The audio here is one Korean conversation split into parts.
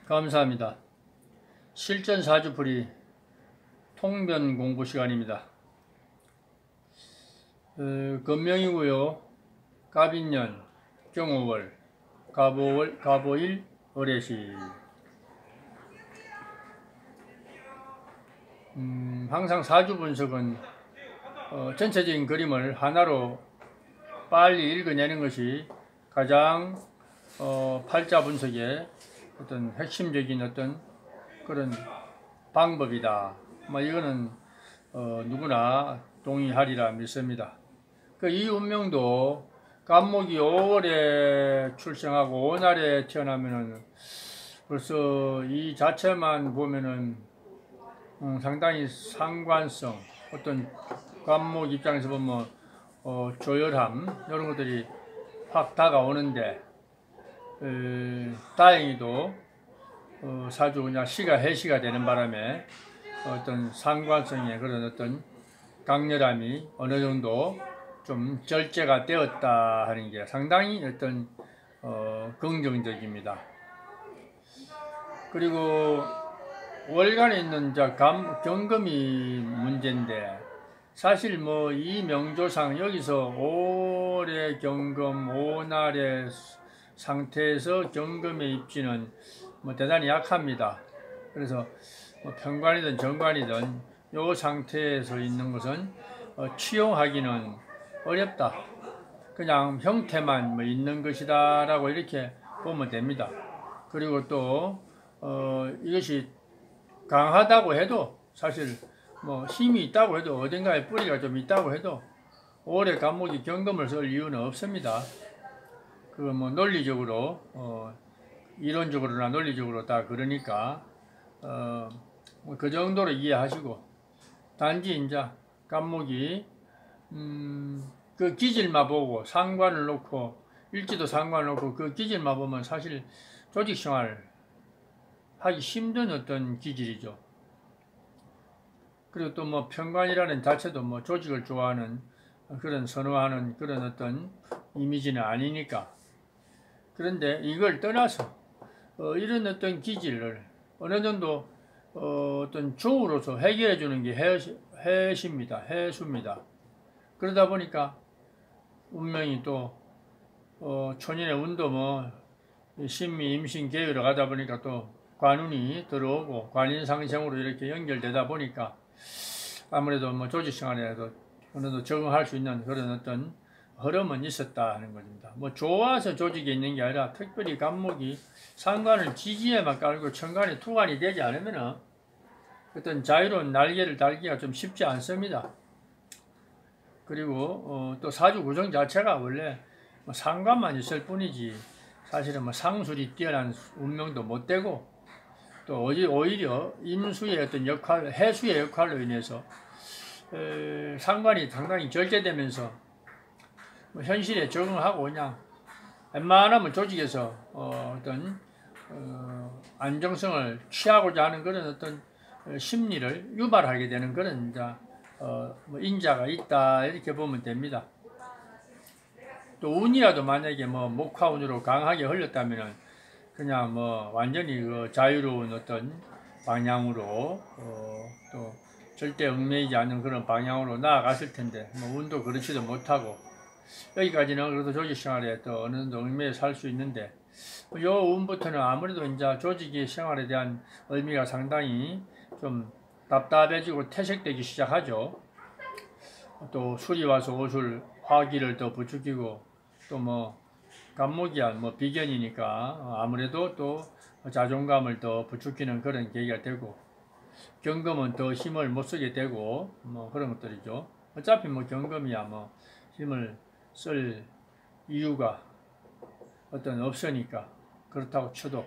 감사합니다. 실전 사주풀이 통변 공부 시간입니다. 건명이고요. 갑인년, 경호월, 갑오일, 을해시. 항상 사주 분석은 전체적인 그림을 하나로 빨리 읽어내는 것이 가장 팔자 분석의 어떤 핵심적인 어떤 그런 방법이다. 이거는 누구나 동의하리라 믿습니다. 이 운명도 갑목이 5월에 출생하고 5날에 태어나면은 벌써 이 자체만 보면은 상당히 상관성, 어떤 갑목 입장에서 보면 조열함 이런 것들이 확 다가오는데, 다행히도 사주 그냥 시가 해시가 되는 바람에 어떤 상관성의 그런 어떤 강렬함이 어느 정도 좀 절제가 되었다 하는 게 상당히 어떤 긍정적입니다. 그리고 월간에 있는 경금이 문제인데, 사실 이 명조상 여기서 5월의 경금 5날의 상태에서 경금의 입지는 대단히 약합니다. 그래서 편관이든 정관이든 이 상태에서 있는 것은 취용하기는 어렵다. 그냥 형태만 있는 것이다 라고 이렇게 보면 됩니다. 그리고 또 이것이 강하다고 해도, 사실 힘이 있다고 해도, 어딘가에 뿌리가 좀 있다고 해도 5월에 갑목이 경금을 쓸 이유는 없습니다. 논리적으로 이론적으로나 논리적으로 다 그러니까 그 정도로 이해하시고, 단지 이제 갑목이 그 기질만 보고 상관을 놓고, 일지도 상관을 놓고 그 기질만 보면 사실 조직생활 하기 힘든 어떤 기질이죠. 그리고 또 편관이라는 자체도 조직을 좋아하는 그런 선호하는 그런 어떤 이미지는 아니니까. 그런데 이걸 떠나서 이런 어떤 기질을 어느 정도 어떤 조우로서 해결해 주는 게 해수입니다. 그러다 보니까 운명이 또 초년의 운도 신미, 임신, 계율을 가다 보니까 또 관운이 들어오고 관인상생으로 이렇게 연결되다 보니까 아무래도 조직생활에도 어느 정도 적응할 수 있는 그런 어떤 흐름은 있었다 하는 것입니다. 좋아서 조직에 있는 게 아니라 특별히 갑목이 상관을 지지에만 깔고 천간에 투관이 되지 않으면 어떤 자유로운 날개를 달기가 좀 쉽지 않습니다. 그리고 또 사주 구성 자체가 원래 상관만 있을 뿐이지 사실은 상술이 뛰어난 운명도 못 되고, 또 오히려 임수의 어떤 역할, 해수의 역할로 인해서 상관이 상당히 절제되면서 현실에 적응하고 그냥 웬만하면 조직에서 어떤 안정성을 취하고자 하는 그런 어떤 심리를 유발하게 되는 그런 인자가 있다 이렇게 보면 됩니다. 또 운이라도 만약에 목화운으로 강하게 흘렀다면은 그냥 완전히 자유로운 어떤 방향으로 또 절대 얽매이지 않는 그런 방향으로 나아갔을 텐데 운도 그렇지도 못하고, 여기까지는 그래도 조직생활에 또 어느 정도 얽매여 살 수 있는데, 요 운부터는 아무래도 이제 조직의 생활에 대한 의미가 상당히 좀 답답해지고 퇴색되기 시작하죠. 또 술이 와서 옷을 화기를 더 부추기고, 또 갑목이야 비견이니까 아무래도 또 자존감을 더 부추기는 그런 계기가 되고, 경금은 더 힘을 못 쓰게 되고 그런 것들이죠. 어차피 경금이야 힘을 쓸 이유가 어떤 없으니까 그렇다고 쳐도,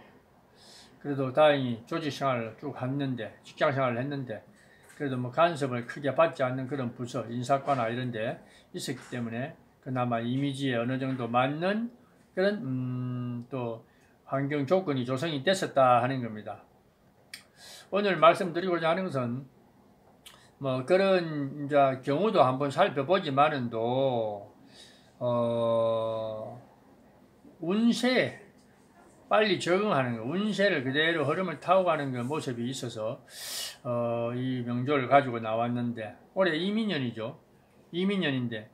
그래도 다행히 조직생활을 쭉 했는데, 직장생활을 했는데 그래도 간섭을 크게 받지 않는 그런 부서, 인사과나 이런 데 있었기 때문에 그나마 이미지에 어느 정도 맞는 그런 또 환경 조건이 조성이 됐었다 하는 겁니다. 오늘 말씀드리고자 하는 것은 그런 이제 경우도 한번 살펴보지만은도 운세, 빨리 적응하는 거, 운세를 그대로 흐름을 타고 가는 그 모습이 있어서 이 명조를 가지고 나왔는데, 올해 이민년이죠. 이민년인데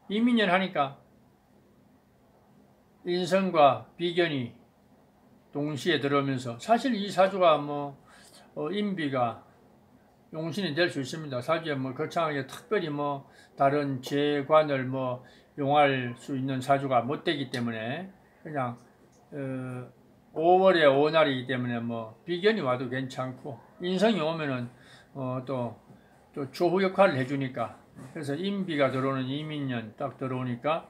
이민년 하니까 인성과 비견이 동시에 들어오면서, 사실 이 사주가 뭐 인비가 용신이 될 수 있습니다. 사주에 뭐 거창하게 특별히 뭐 다른 재관을 뭐 용할 수 있는 사주가 못 되기 때문에 그냥 5월에 5날이기 때문에 뭐 비견이 와도 괜찮고, 인성이 오면은 또 조후 역할을 해주니까, 그래서 인비가 들어오는 이민년 딱 들어오니까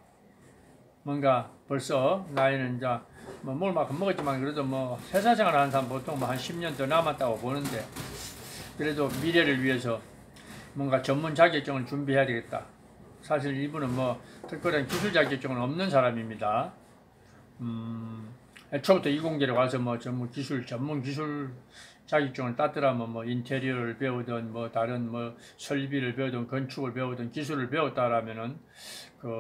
뭔가 벌써 나이는 이제 뭐 뭘 만큼 먹었지만 그래도 뭐 회사생활 하는 사람 보통 뭐 한 10년 더 남았다고 보는데, 그래도 미래를 위해서 뭔가 전문 자격증을 준비해야 되겠다. 사실 이분은 뭐 특별한 기술 자격증은 없는 사람입니다. 애초부터 이공계로 가서 뭐 전문 기술 자격증을 땄더라면 뭐 인테리어를 배우든 뭐 다른 뭐 설비를 배우든 건축을 배우든 기술을 배웠다라면은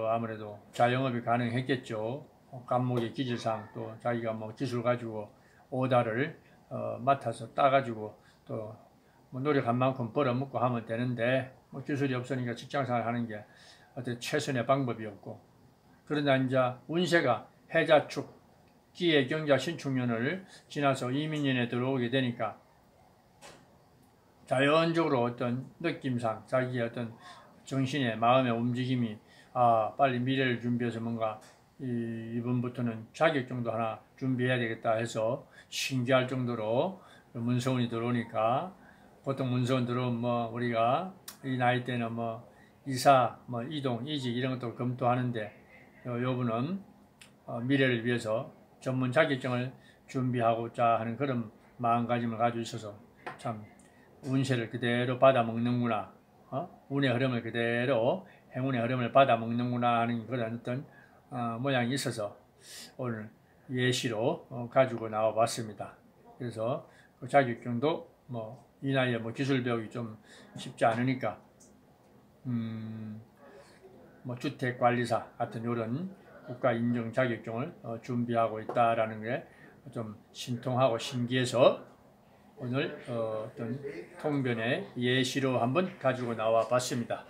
아무래도 자영업이 가능했겠죠. 감목의 기질상 또 자기가 뭐 기술 가지고 오다를 맡아서 따가지고 또 뭐 노력한 만큼 벌어먹고 하면 되는데, 뭐 기술이 없으니까 직장생활 하는 게 어떤 최선의 방법이었고, 그러나 이제 운세가 해자축, 기해, 경자, 신축년을 지나서 이민년에 들어오게 되니까 자연적으로 어떤 느낌상 자기의 어떤 정신의 마음의 움직임이 빨리 미래를 준비해서 뭔가 이번부터는 자격증도 하나 준비해야 되겠다 해서 신기할 정도로 문서운이 들어오니까, 보통 문서운 들어오면 뭐 우리가 이 나이 때는 뭐 이사, 뭐 이동, 이직 이런 것도 검토하는데, 요분은 미래를 위해서 전문 자격증을 준비하고자 하는 그런 마음가짐을 가지고 있어서 참 운세를 그대로 받아먹는구나, 운의 흐름을 그대로 행운의 흐름을 받아먹는구나 하는 그런 어떤 모양이 있어서 오늘 예시로 가지고 나와 봤습니다. 그래서 그 자격증도 뭐 이 나이에 뭐 기술 배우기 좀 쉽지 않으니까 뭐 주택관리사 같은 이런 국가 인정 자격증을 준비하고 있다라는 게 좀 신통하고 신기해서 오늘 어떤 통변의 예시로 한번 가지고 나와 봤습니다.